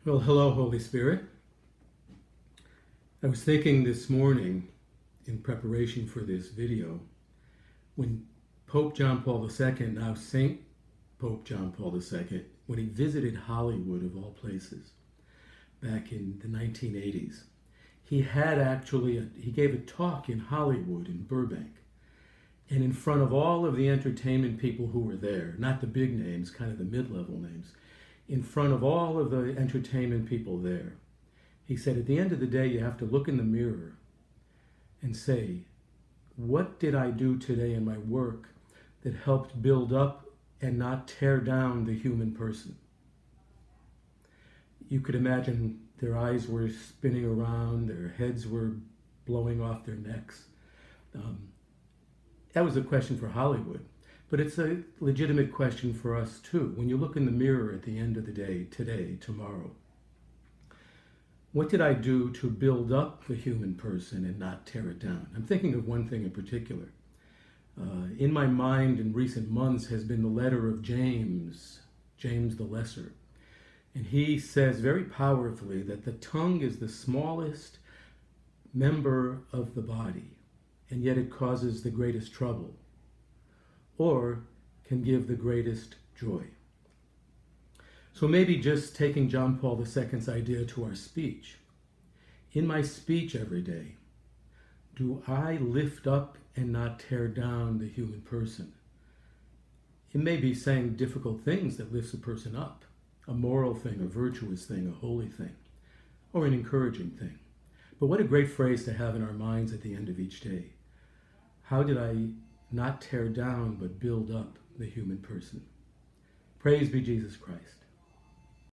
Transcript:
Well, hello, Holy Spirit. I was thinking this morning in preparation for this video, when Pope John Paul II, now Saint Pope John Paul II, when he visited Hollywood of all places back in the 1980s, he gave a talk in Hollywood in Burbank. And in front of all of the entertainment people who were there, not the big names, kind of the mid-level names, in front of all of the entertainment people there, he said, at the end of the day, you have to look in the mirror and say, what did I do today in my work that helped build up and not tear down the human person? You could imagine their eyes were spinning around, their heads were blowing off their necks. That was a question for Hollywood, but it's a legitimate question for us too. When you look in the mirror at the end of the day, today, tomorrow, what did I do to build up the human person and not tear it down? I'm thinking of one thing in particular. In my mind in recent months has been the letter of James the Lesser. And he says very powerfully that the tongue is the smallest member of the body, and yet it causes the greatest trouble, or can give the greatest joy. So maybe just taking John Paul II's idea to our speech. In my speech every day, do I lift up and not tear down the human person? It may be saying difficult things that lifts a person up, a moral thing, a virtuous thing, a holy thing, or an encouraging thing. But what a great phrase to have in our minds at the end of each day. How did I not tear down but build up the human person? Praise be Jesus Christ.